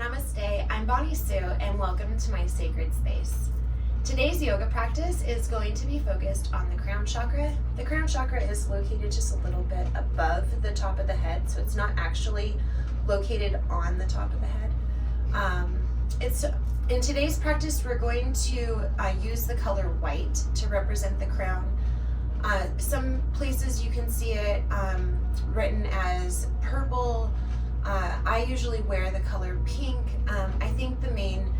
Namaste, I'm Bonnie Sue, and welcome to my sacred space. Today's yoga practice is going to be focused on the Crown Chakra. The Crown Chakra is located just a little bit above the top of the head, so it's not actually located on the top of the head. In today's practice, we're going to use the color white to represent the crown. Some places you can see it written as purple. I usually wear the color pink. I think the main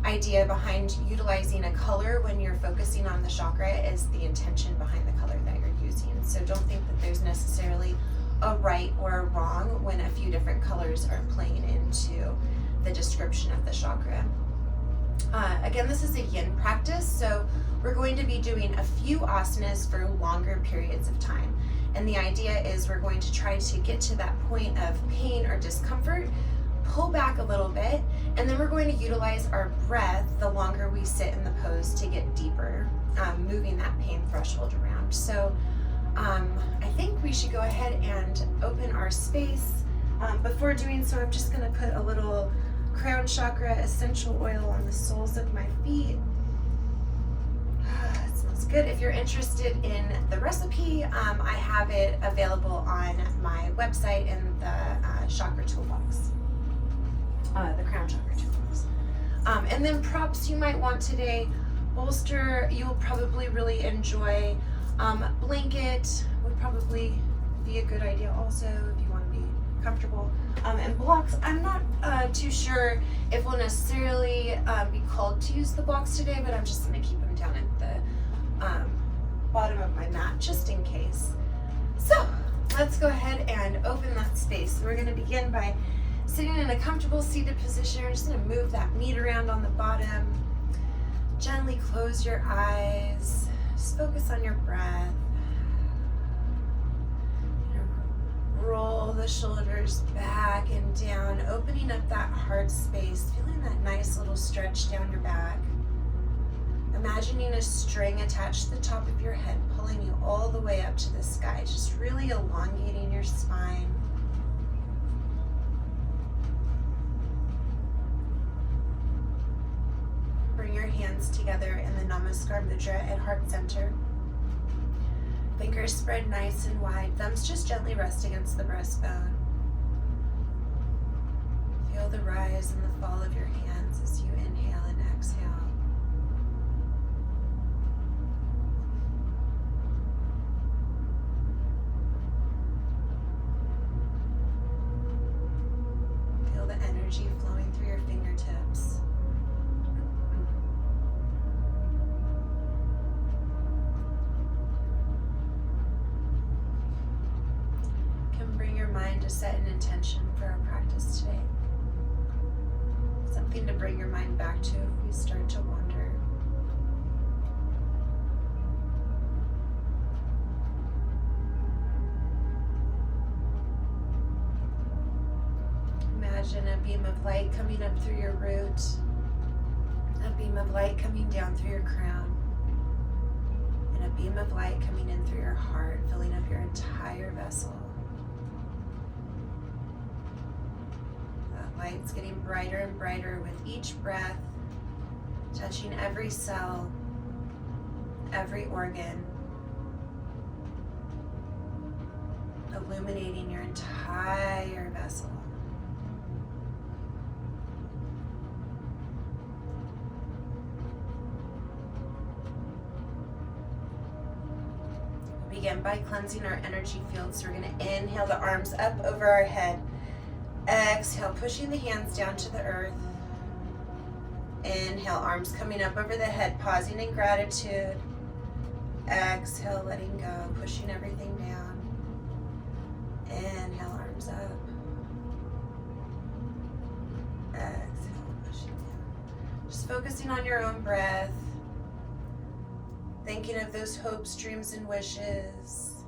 idea behind utilizing a color when you're focusing on the chakra is the intention behind the color that you're using. So don't think that there's necessarily a right or a wrong when a few different colors are playing into the description of the chakra. Again, this is a yin practice, so we're going to be doing a few asanas for longer periods of time. And the idea is we're going to try to get to that point of pain or discomfort, pull back a little bit, and then we're going to utilize our breath the longer we sit in the pose to get deeper, moving that pain threshold around. So I think we should go ahead and open our space. Before doing so, I'm just going to put a little Crown Chakra essential oil on the soles of my feet. It smells good. If you're interested in the recipe, I have it available on my website in the chakra toolbox, the Crown Chakra toolbox. And then props you might want today: bolster, you'll probably really enjoy. Blanket would probably be a good idea also if you want to be comfortable. And blocks, I'm not too sure if we'll necessarily be called to use the blocks today, but I'm just going to keep them down at the bottom of my mat just in case. So let's go ahead and open that space. We're going to begin by sitting in a comfortable seated position. We're just going to move that meat around on the bottom. Gently close your eyes. Just focus on your breath. Roll the shoulders back and down, opening up that heart space, feeling that nice little stretch down your back. Imagining a string attached to the top of your head, pulling you all the way up to the sky, just really elongating your spine. Bring your hands together in the Namaskar Mudra at heart center. Fingers spread nice and wide, thumbs just gently rest against the breastbone. Feel the rise and the fall of your hands as you inhale and exhale. Feel the energy flowing through your fingertips. To set an intention for our practice today. Something to bring your mind back to if we start to wander. Imagine a beam of light coming up through your root, a beam of light coming down through your crown, and a beam of light coming in through your heart, filling up your entire vessel. Light's getting brighter and brighter with each breath, touching every cell, every organ, illuminating your entire vessel. We'll begin by cleansing our energy field. So we're going to inhale the arms up over our head. Exhale, pushing the hands down to the earth. Inhale, arms coming up over the head, pausing in gratitude. Exhale, letting go, pushing everything down. Inhale, arms up. Exhale, pushing down. Just focusing on your own breath. Thinking of those hopes, dreams, and wishes.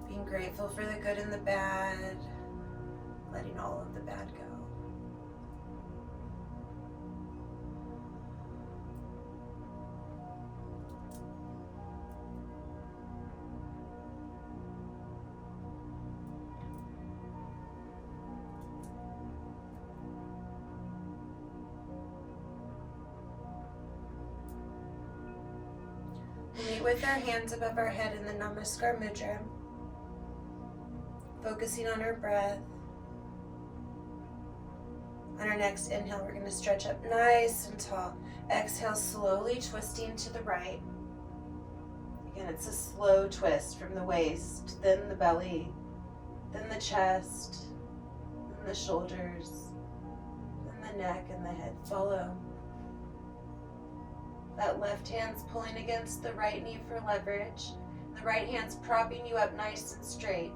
Being grateful for the good and the bad. Letting all of the bad go. meet with our hands above our head in the Namaskar Mudra, focusing on our breath. On our next inhale, we're going to stretch up nice and tall. Exhale, slowly twisting to the right. Again, it's a slow twist from the waist, then the belly, then the chest, then the shoulders, then the neck and the head follow. That left hand's pulling against the right knee for leverage. The right hand's propping you up nice and straight.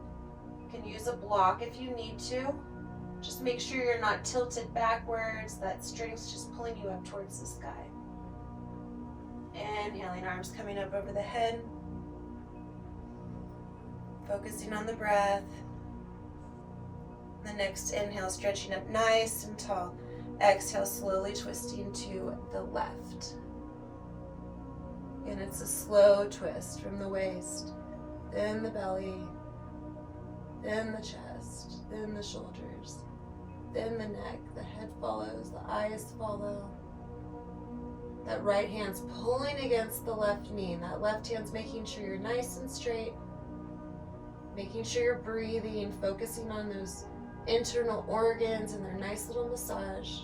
You can use a block if you need to. Just make sure you're not tilted backwards. That string's just pulling you up towards the sky. Inhaling, arms coming up over the head. Focusing on the breath. The next inhale, stretching up nice and tall. Exhale, slowly twisting to the left. And it's a slow twist from the waist, then the belly, then the chest, then the shoulders, then the neck, the head follows, the eyes follow. That right hand's pulling against the left knee, and that left hand's making sure you're nice and straight, making sure you're breathing, focusing on those internal organs and their nice little massage.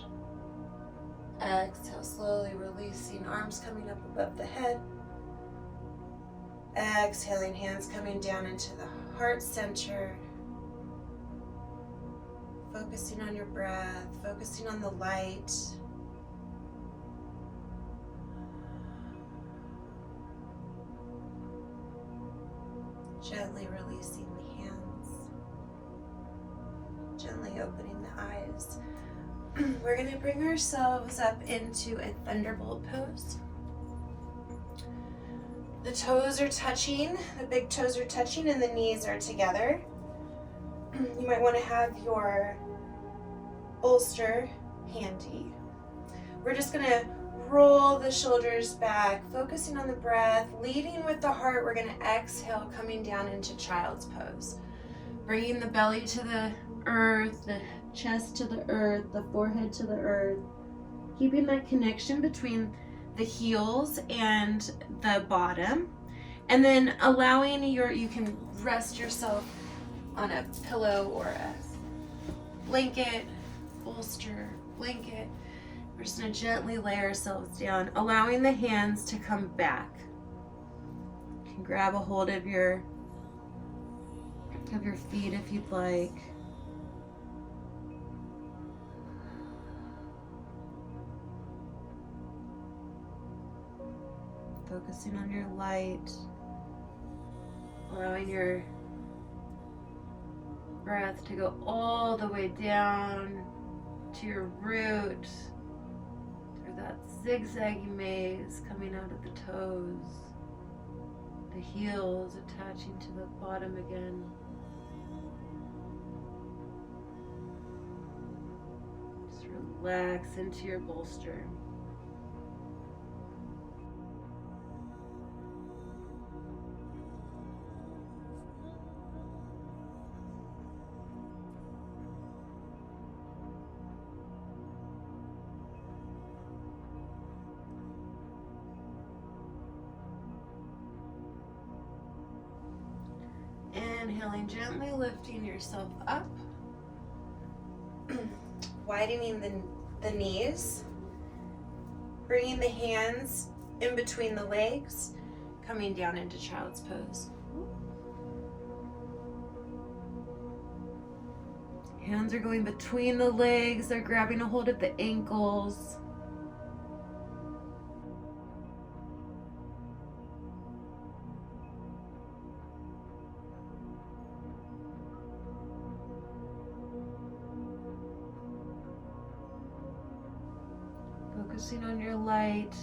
Exhale, slowly releasing, arms coming up above the head. Exhaling, hands coming down into the heart center. Focusing on your breath, focusing on the light. Gently releasing the hands. Gently opening the eyes. We're going to bring ourselves up into a thunderbolt pose. The toes are touching, the big toes are touching, and the knees are together. You might want to have your bolster handy. We're just going to roll the shoulders back, focusing on the breath, leading with the heart. We're going to exhale, coming down into child's pose. Bringing the belly to the earth, the chest to the earth, the forehead to the earth. Keeping that connection between the heels and the bottom. And then allowing you can rest yourself on a pillow or a blanket, bolster, blanket. We're just gonna gently lay ourselves down, allowing the hands to come back. You can grab a hold of your feet if you'd like. Focusing on your light, allowing your breath to go all the way down to your root, through that zigzaggy maze coming out of the toes, the heels attaching to the bottom again. Just relax into your bolster. Inhaling, gently lifting yourself up, widening the knees, bringing the hands in between the legs, coming down into child's pose. Hands are going between the legs, they're grabbing a hold of the ankles. Focusing on your light.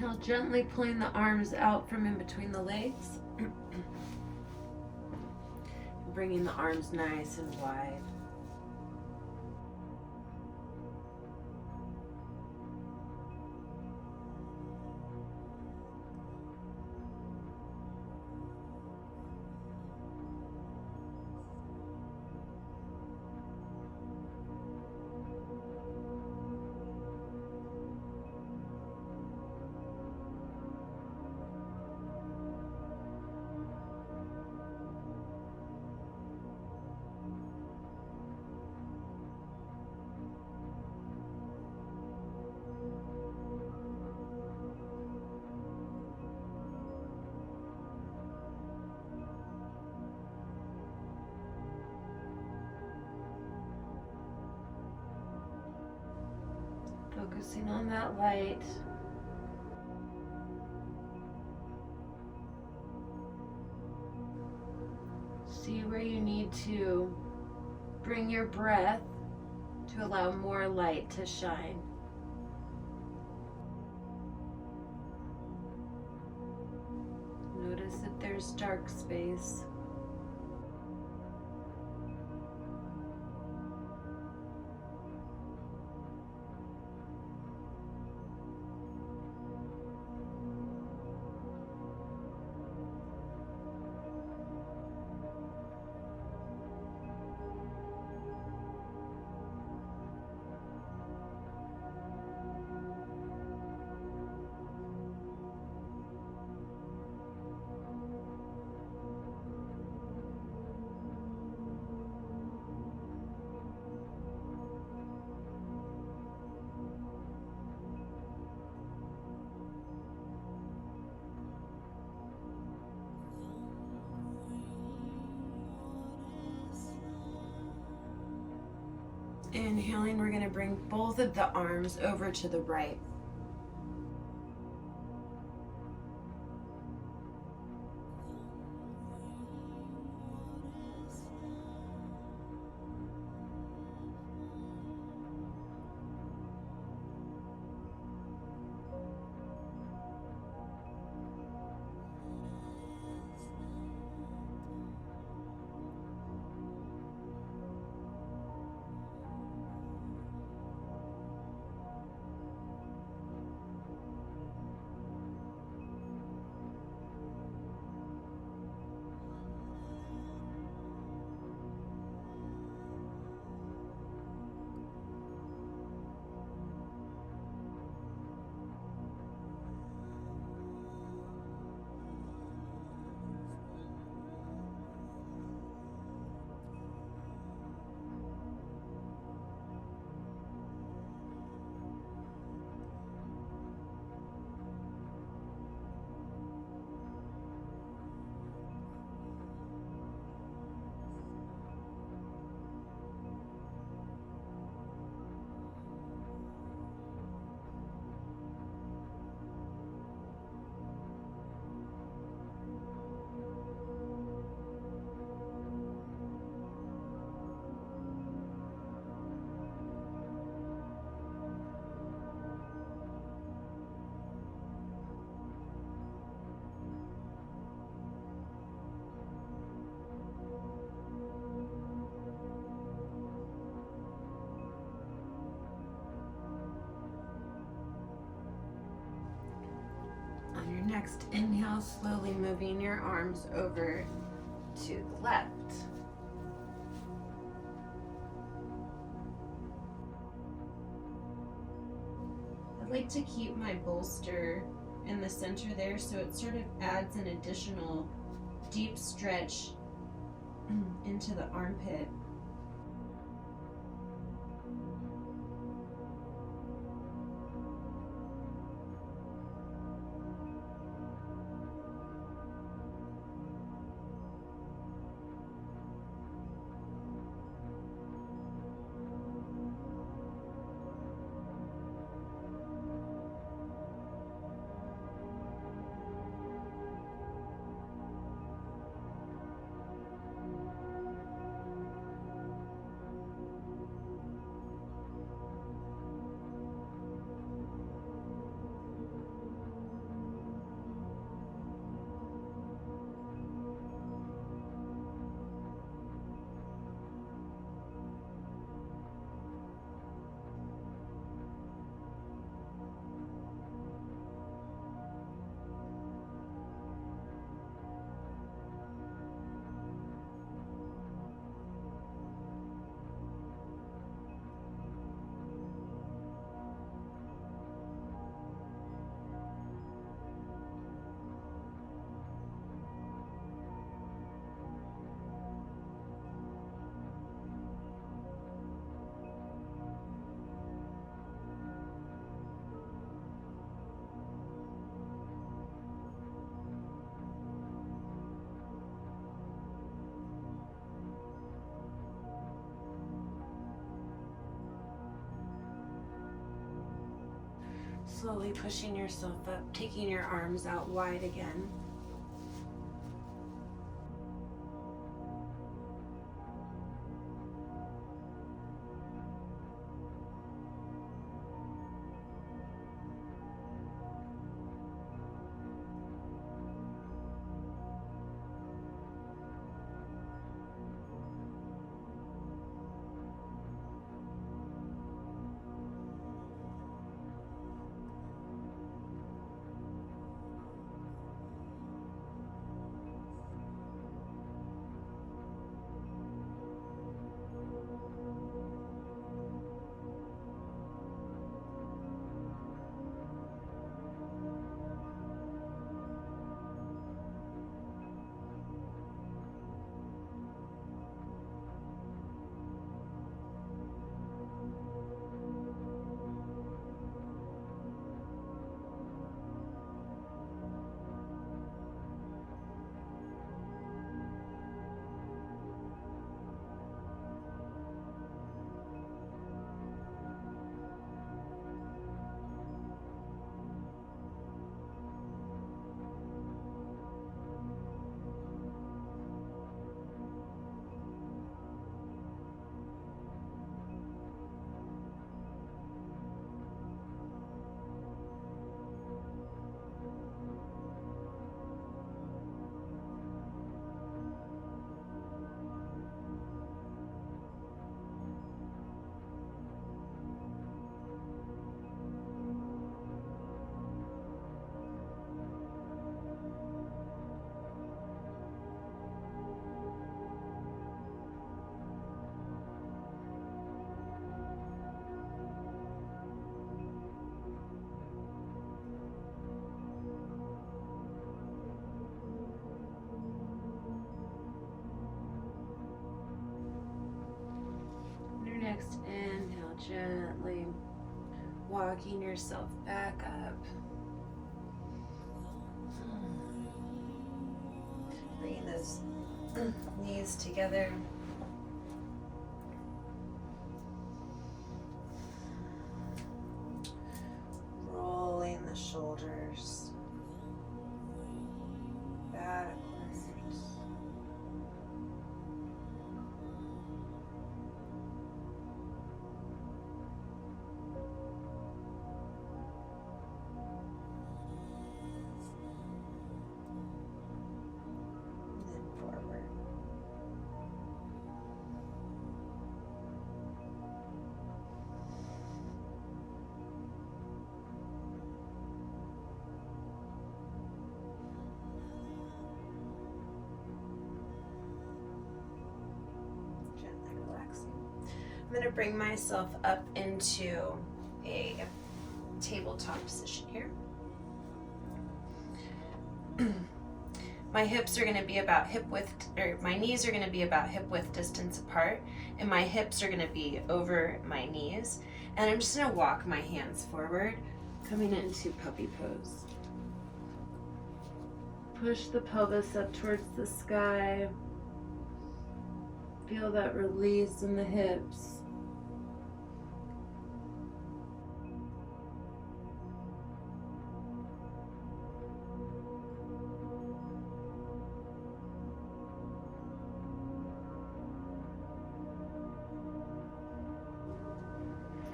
Now gently pulling the arms out from in between the legs. Bringing the arms nice and wide. Focusing on that light. See where you need to bring your breath to allow more light to shine. Notice if there's dark space. Inhaling, we're going to bring both of the arms over to the right. Next inhale, slowly moving your arms over to the left. I like to keep my bolster in the center there, so it sort of adds an additional deep stretch into the armpit. Slowly pushing yourself up, taking your arms out wide again. Next inhale, gently walking yourself back up. Bringing those knees together. Rolling the shoulders backwards. I'm going to bring myself up into a tabletop position here. My hips are going to be about hip width, or my knees are going to be about hip width distance apart, and my hips are going to be over my knees. And I'm just going to walk my hands forward, coming into puppy pose. Push the pelvis up towards the sky. Feel that release in the hips.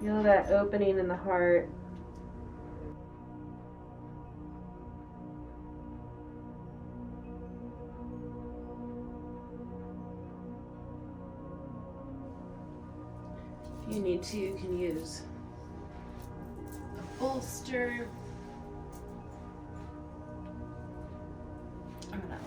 Feel that opening in the heart. If you need to, you can use a bolster. I'm gonna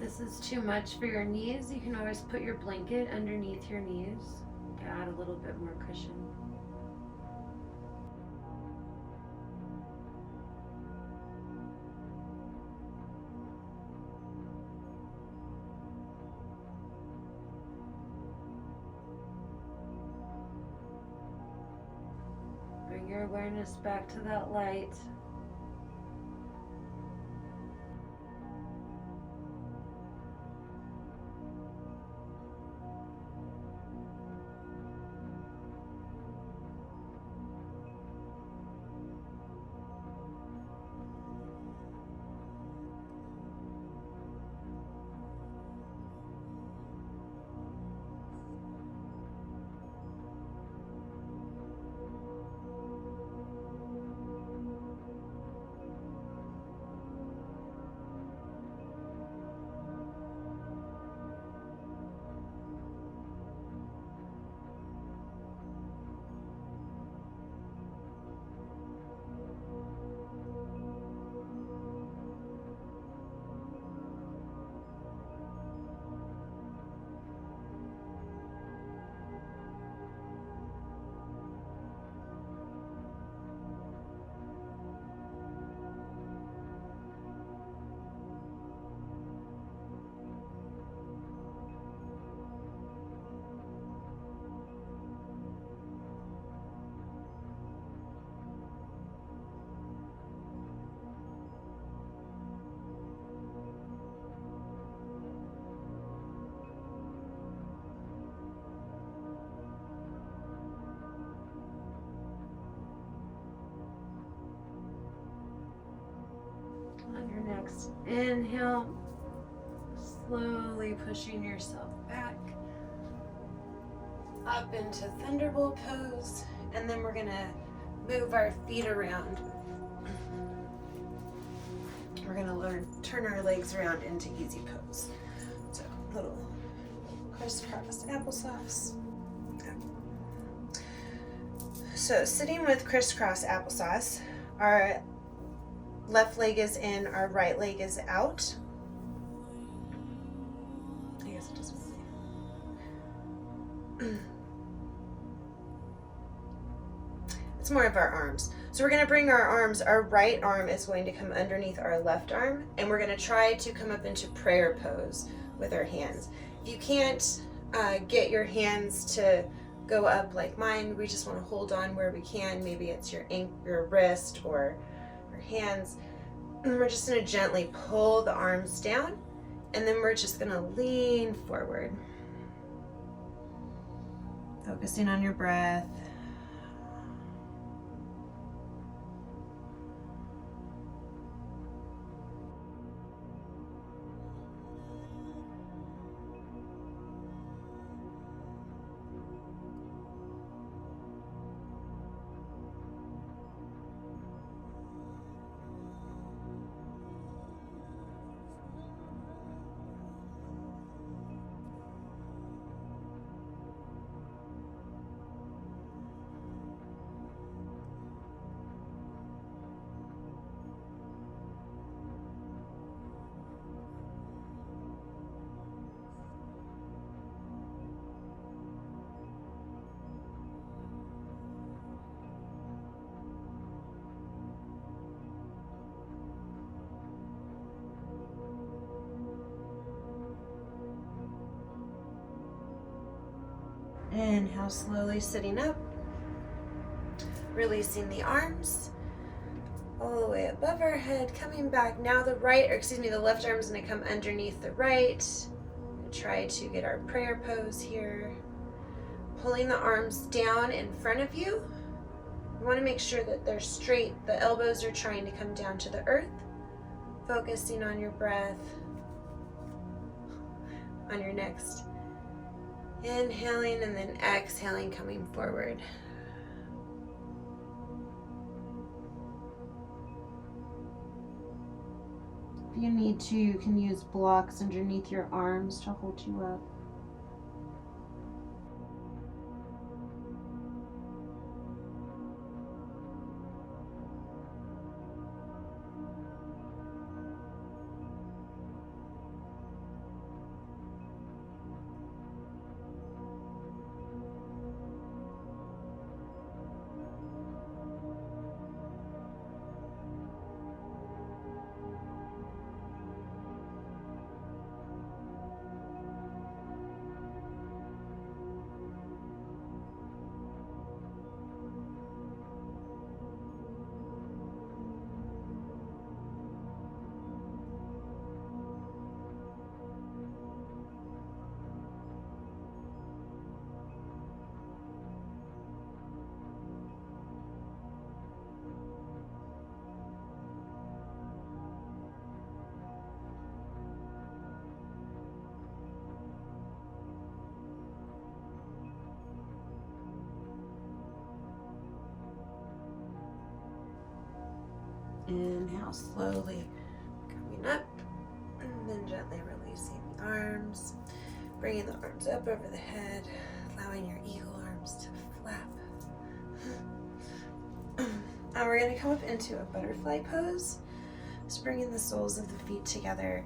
this is too much for your knees, you can always put your blanket underneath your knees to add a little bit more cushion. Bring your awareness back to that light. On your next inhale, slowly pushing yourself back up into Thunderbolt pose, and then we're gonna move our feet around. We're gonna turn our legs around into easy pose. So little crisscross applesauce. So sitting with crisscross applesauce, our left leg is in, our right leg is out. I guess it doesn't really. It's more of our arms. So we're gonna bring our arms, our right arm is going to come underneath our left arm, and we're gonna try to come up into prayer pose with our hands. If you can't get your hands to go up like mine, we just wanna hold on where we can. Maybe it's your wrist or your hands. And we're just gonna gently pull the arms down, and then we're just gonna lean forward. Focusing on your breath. Inhale, slowly sitting up, releasing the arms all the way above our head, coming back. Now the left arm is going to come underneath the right. Try to get our prayer pose here. Pulling the arms down in front of you. You want to make sure that they're straight. The elbows are trying to come down to the earth. Focusing on your breath. On your next inhaling and then exhaling, coming forward. If you need to, you can use blocks underneath your arms to hold you up. Inhale, slowly coming up, and then gently releasing the arms. Bringing the arms up over the head, allowing your eagle arms to flap. And we're going to come up into a butterfly pose. Just bringing the soles of the feet together.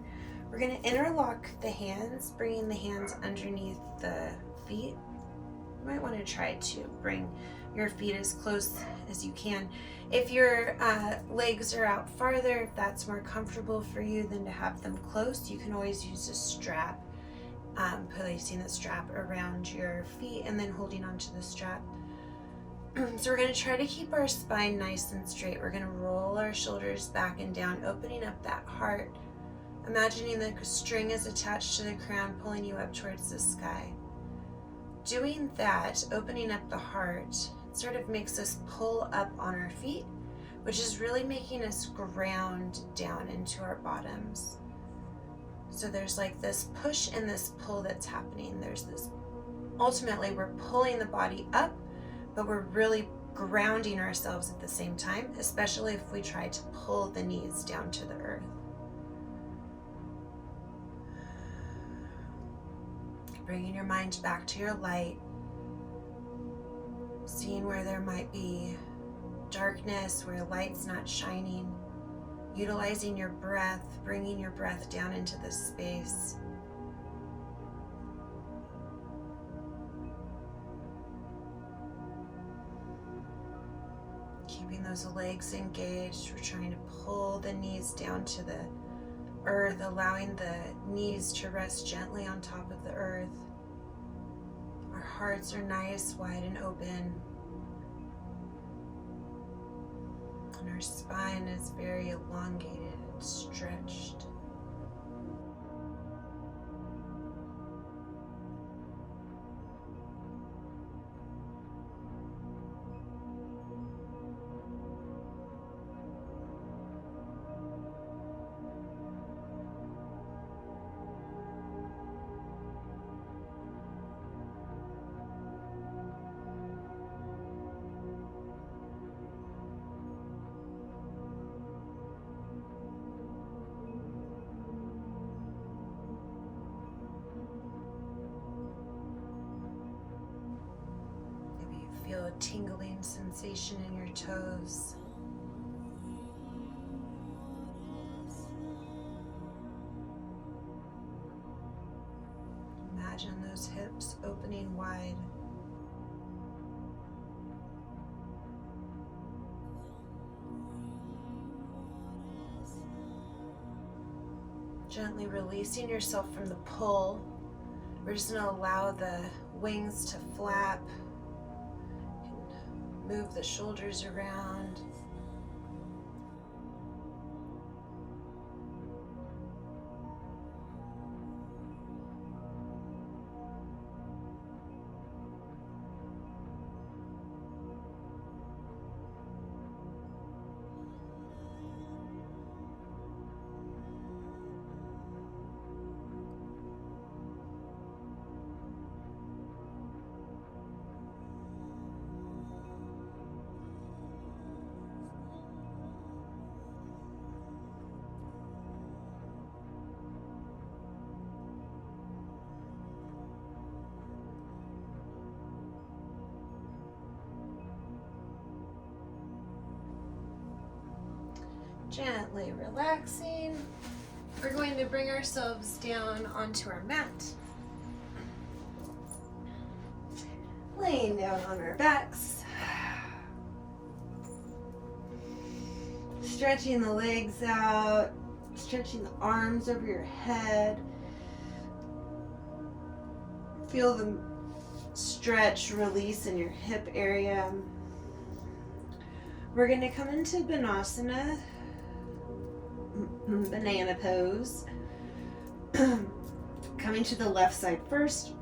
We're going to interlock the hands, bringing the hands underneath the feet. You might want to try to bring your feet as close as you can. If your legs are out farther, if that's more comfortable for you than to have them close, you can always use a strap. Placing the strap around your feet and then holding onto the strap. So we're going to try to keep our spine nice and straight. We're going to roll our shoulders back and down, opening up that heart. Imagining the string is attached to the crown, pulling you up towards the sky. Doing that, opening up the heart, sort of makes us pull up on our feet, which is really making us ground down into our bottoms. So there's like this push and this pull that's happening. There's this, ultimately we're pulling the body up, but we're really grounding ourselves at the same time, especially if we try to pull the knees down to the earth. Bringing your mind back to your light, seeing where there might be darkness, where light's not shining. Utilizing your breath, bringing your breath down into this space. Keeping those legs engaged. We're trying to pull the knees down to the earth, allowing the knees to rest gently on top of the earth. Our hearts are nice, wide and open. And our spine is very elongated and stretched. Feel a tingling sensation in your toes. Imagine those hips opening wide. Gently releasing yourself from the pull. We're just going to allow the wings to flap. Move the shoulders around. Gently relaxing. We're going to bring ourselves down onto our mat. Laying down on our backs. Stretching the legs out. Stretching the arms over your head. Feel them stretch, release in your hip area. We're going to come into Banasana. Banana pose. Coming to the left side first,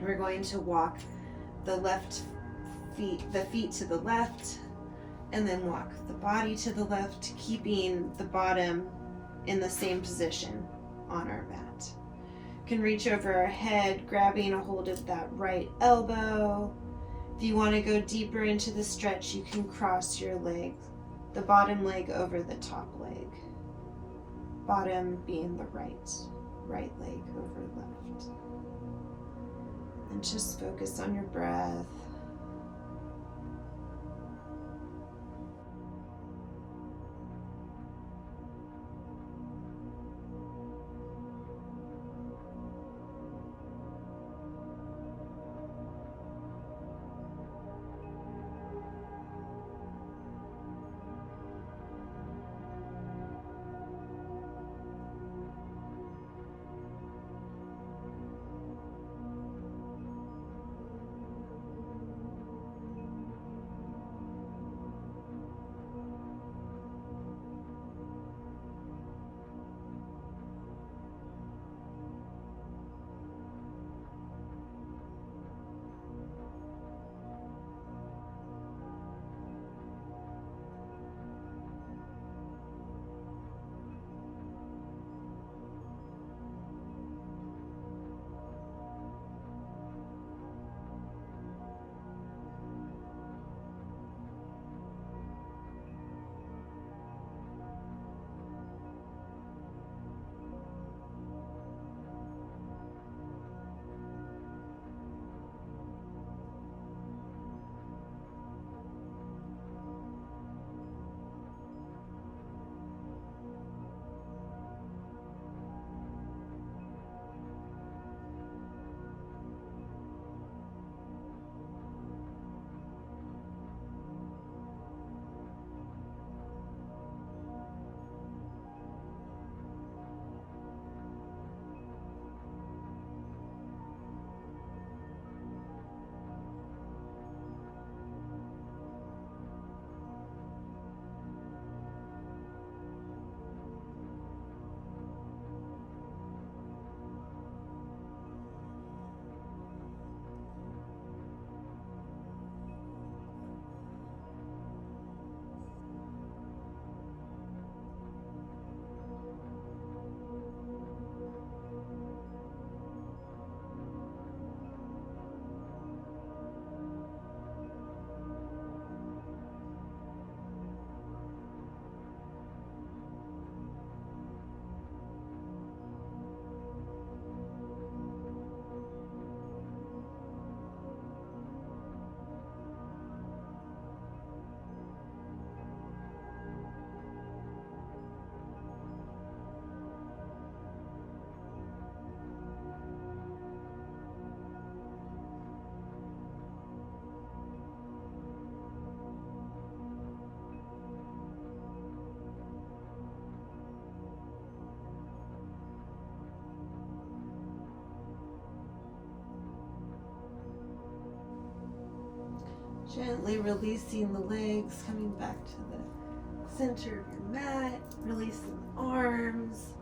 we're going to walk the feet to the left, and then walk the body to the left, keeping the bottom in the same position on our mat. Can reach over our head, grabbing a hold of that right elbow. If you want to go deeper into the stretch, you can cross your legs the bottom leg over the top leg. Bottom being the right leg over left. And just focus on your breath. Gently releasing the legs, coming back to the center of your mat, releasing the arms.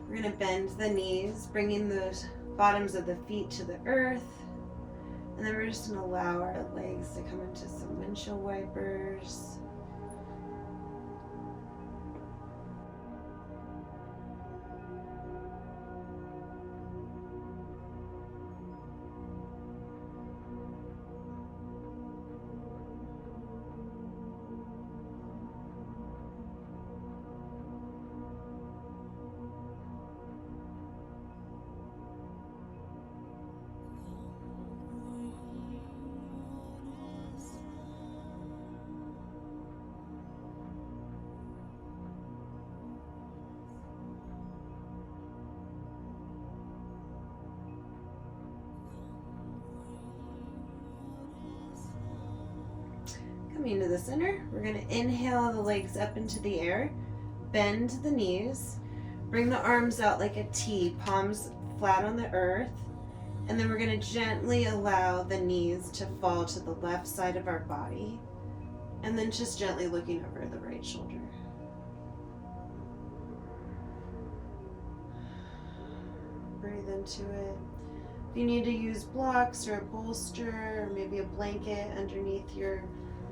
We're going to bend the knees, bringing the bottoms of the feet to the earth. And then we're just going to allow our legs to come into some windshield wipers. Coming to the center, we're going to inhale the legs up into the air, bend the knees, bring the arms out like a T, palms flat on the earth, and then we're going to gently allow the knees to fall to the left side of our body, and then just gently looking over the right shoulder. Breathe into it. If you need to use blocks or a bolster or maybe a blanket underneath your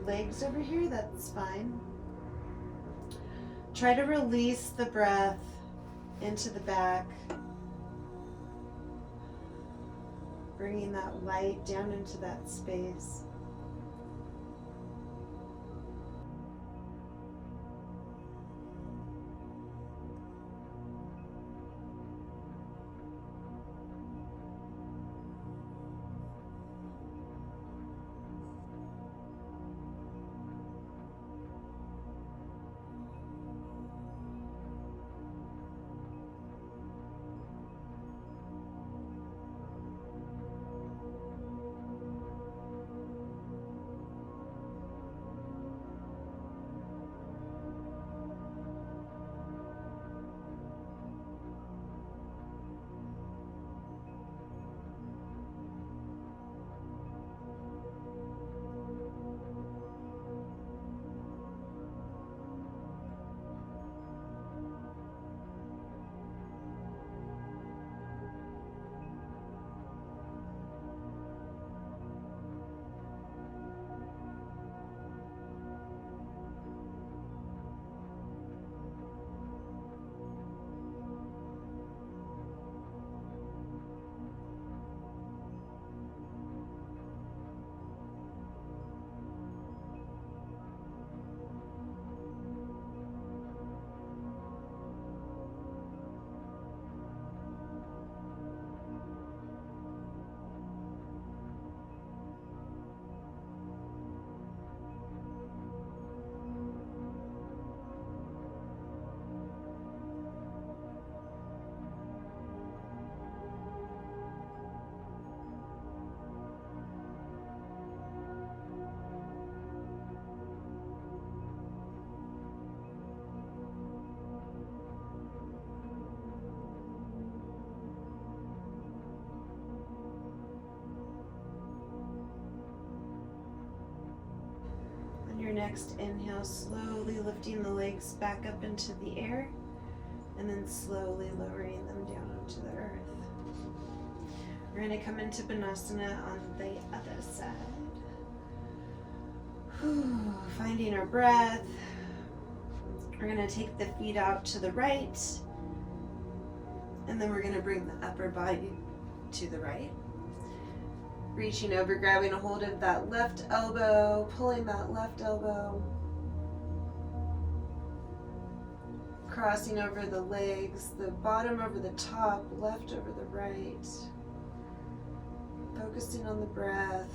legs over here, that's fine. Try to release the breath into the back, bringing that light down into that space. next inhale, slowly lifting the legs back up into the air and then slowly lowering them down onto the earth. We're going to come into Banasana on the other side. Whew, finding our breath. We're going to take the feet out to the right, and then we're going to bring the upper body to the right. Reaching over, grabbing a hold of that left elbow, pulling that left elbow. Crossing over the legs, the bottom over the top, left over the right. Focusing on the breath.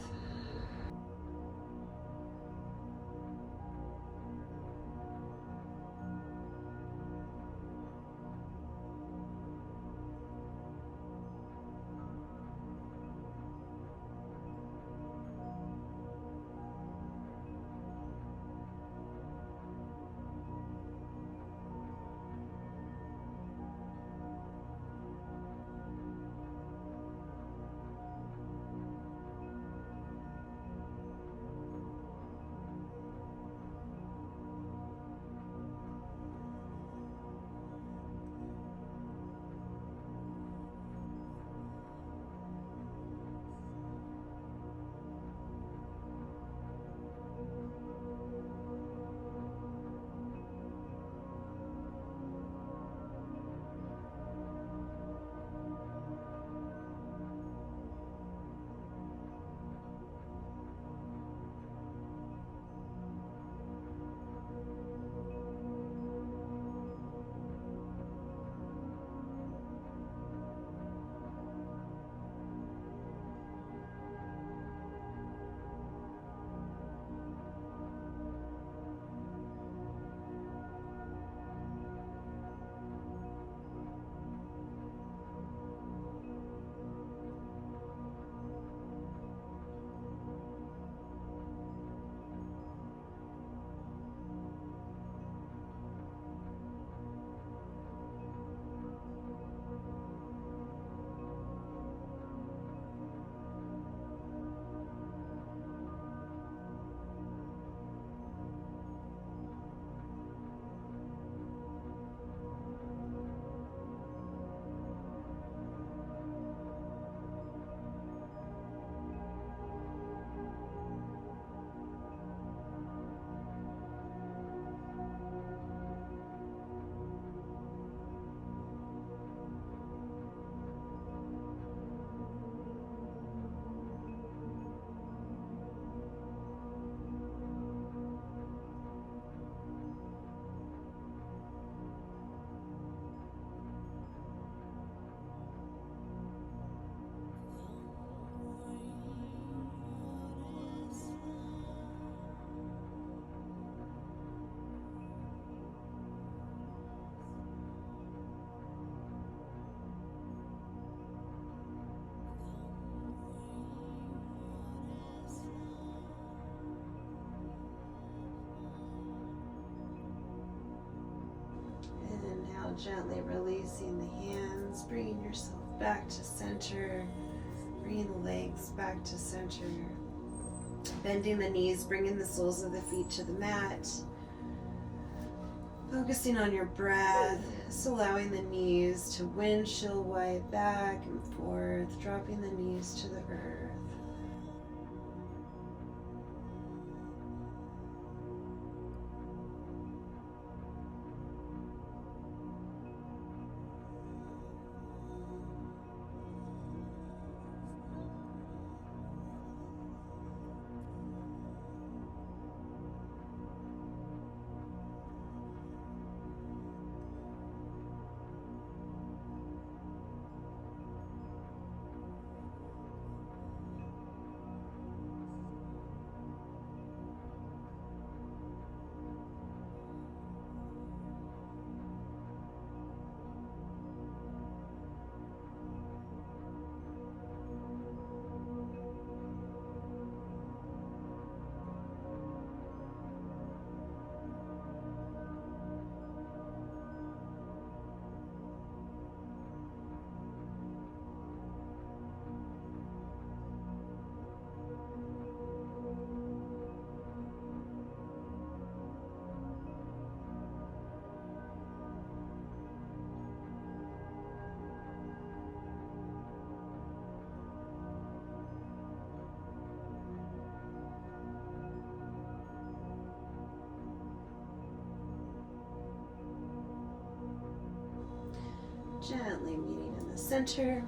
Gently releasing the hands, bringing yourself back to center, bringing the legs back to center, bending the knees, bringing the soles of the feet to the mat, focusing on your breath, just allowing the knees to windshield wide back and forth, dropping the knees to the earth. Gently meeting in the center.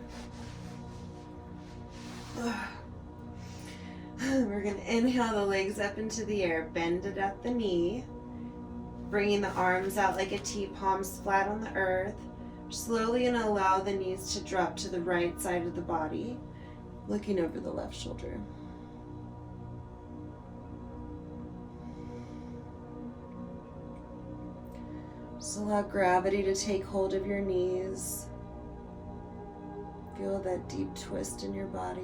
We're going to inhale the legs up into the air, bend it at the knee, bringing the arms out like a T, palms flat on the earth. Slowly and allow the knees to drop to the right side of the body, looking over the left shoulder. Just allow gravity to take hold of your knees. Feel that deep twist in your body.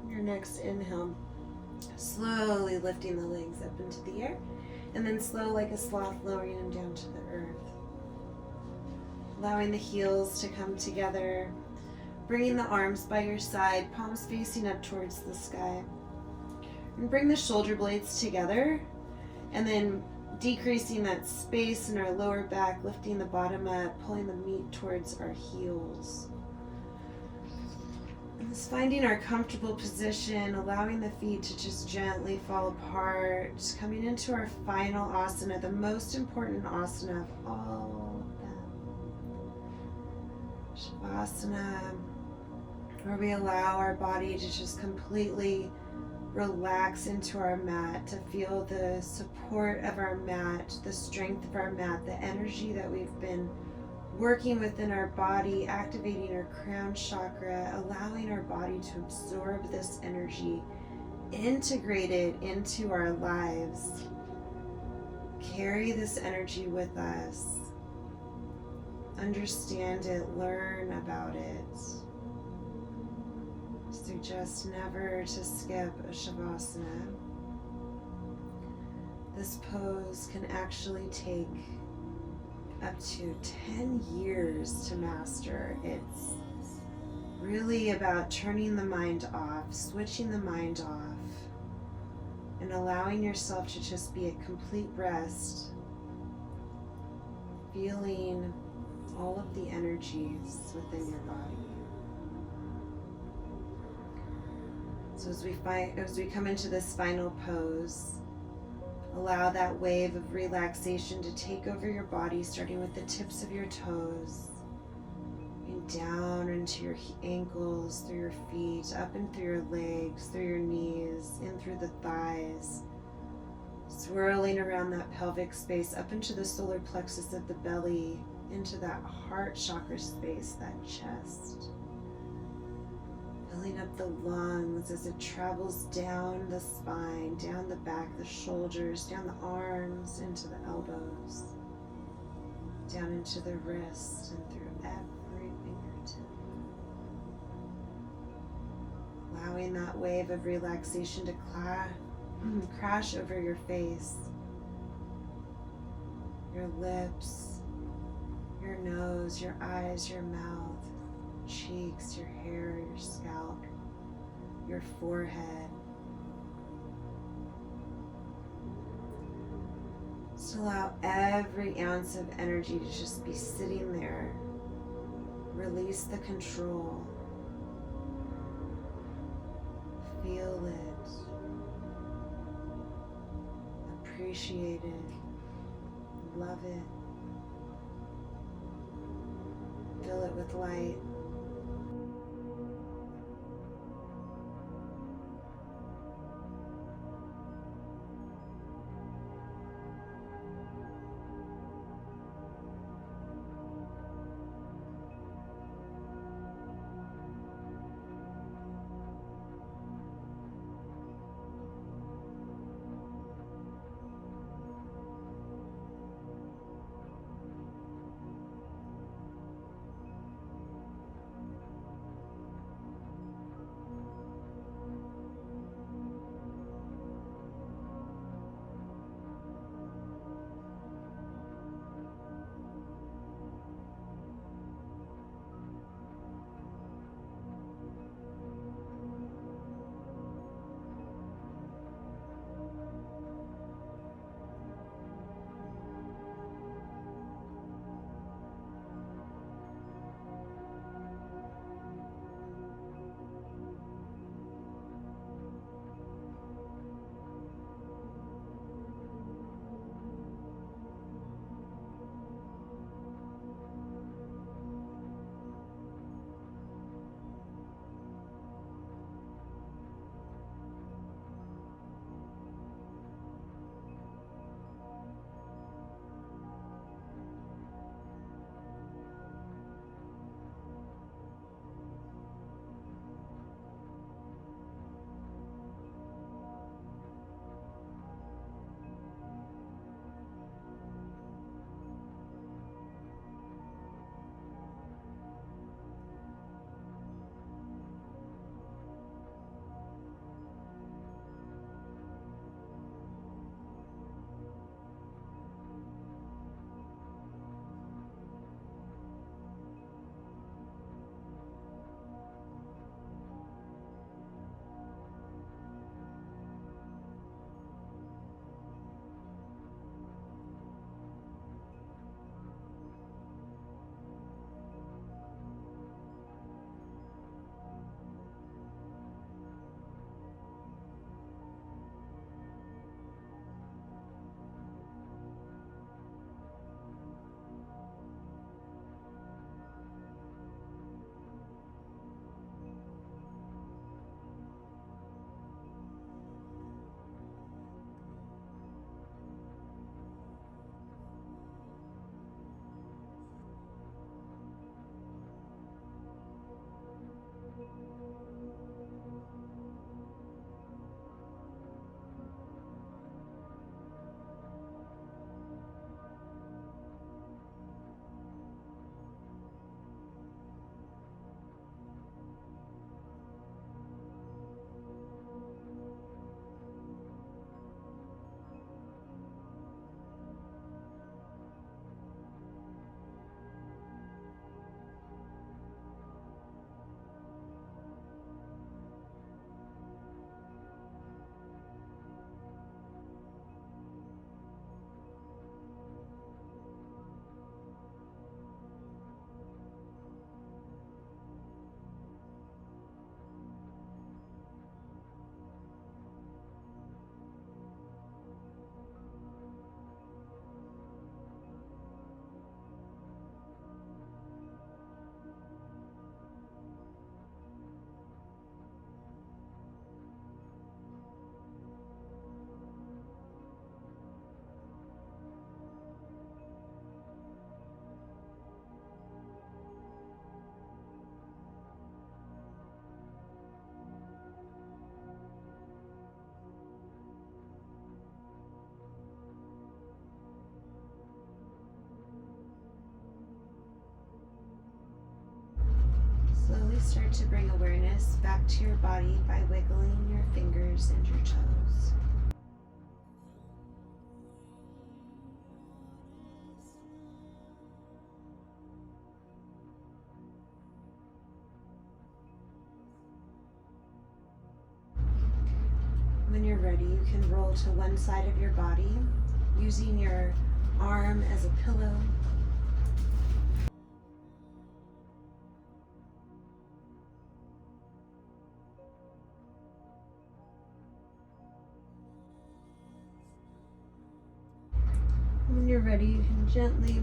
Your next inhale, slowly lifting the legs up into the air, and then slow like a sloth, lowering them down to the earth. Allowing the heels to come together, bringing the arms by your side, palms facing up towards the sky. And bring the shoulder blades together, and then decreasing that space in our lower back, lifting the bottom up, pulling the meat towards our heels. Just finding our comfortable position, allowing the feet to just gently fall apart, just coming into our final asana, the most important asana of all of them. Shavasana, where we allow our body to just completely relax into our mat, to feel the support of our mat, the strength of our mat, the energy that we've been working within our body, activating our crown chakra, allowing our body to absorb this energy, integrate it into our lives. Carry this energy with us. Understand it, learn about it. Suggest never to skip a shavasana. This pose can actually take up to 10 years to master. It's really about turning the mind off, switching the mind off, and allowing yourself to just be at complete rest, feeling all of the energies within your body. So as we come into this final pose, allow that wave of relaxation to take over your body, starting with the tips of your toes, and down into your ankles, through your feet, up and through your legs, through your knees, in through the thighs, swirling around that pelvic space, up into the solar plexus of the belly, into that heart chakra space, that chest. Filling up the lungs as it travels down the spine, down the back, the shoulders, down the arms, into the elbows. down into the wrist and through every fingertip. Allowing that wave of relaxation to crash over your face, your lips, your nose, your eyes, your mouth, cheeks, your hair, your scalp, your forehead. Just allow every ounce of energy to just be sitting there. Release the control. Feel it. Appreciate it. Love it. Fill it with light. Slowly start to bring awareness back to your body by wiggling your fingers and your toes. When you're ready, you can roll to one side of your body, using your arm as a pillow. When you're ready, you can gently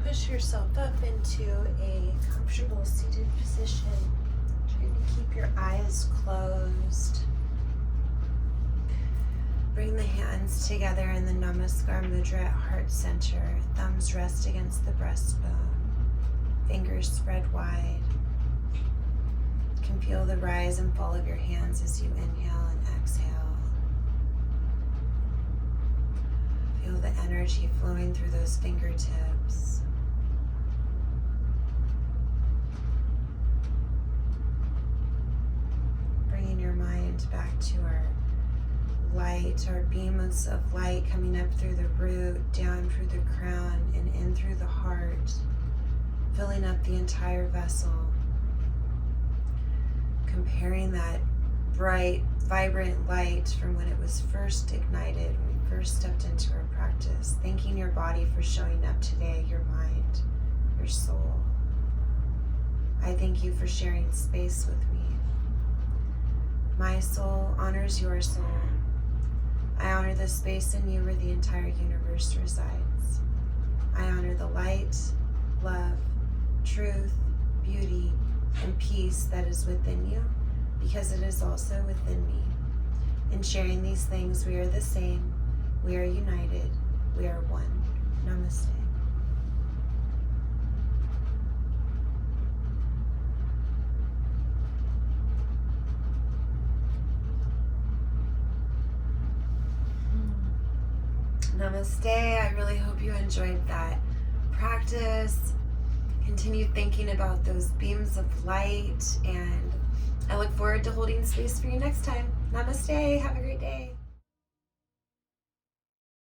Push yourself up into a comfortable seated position. Trying to keep your eyes closed. Bring the hands together in the Namaskar Mudra at heart center. Thumbs rest against the breastbone. Fingers spread wide. You can feel the rise and fall of your hands as you inhale and exhale. Feel the energy flowing through those fingertips. Bringing your mind back to our light, our beams of light coming up through the root, down through the crown, and in through the heart, filling up the entire vessel. Comparing that bright, vibrant light from when it was first ignited, when we first stepped into our practice, thanking your body for showing up today, your mind, your soul. I thank you for sharing space with me. My soul honors your soul. I honor the space in you where the entire universe resides. I honor the light, love, truth, beauty, and peace that is within you, because it is also within me. In sharing these things, we are the same, we are united, we are one. Namaste. Namaste. I really hope you enjoyed that practice. Continue thinking about those beams of light, and I look forward to holding space for you next time. Namaste. Have a great day.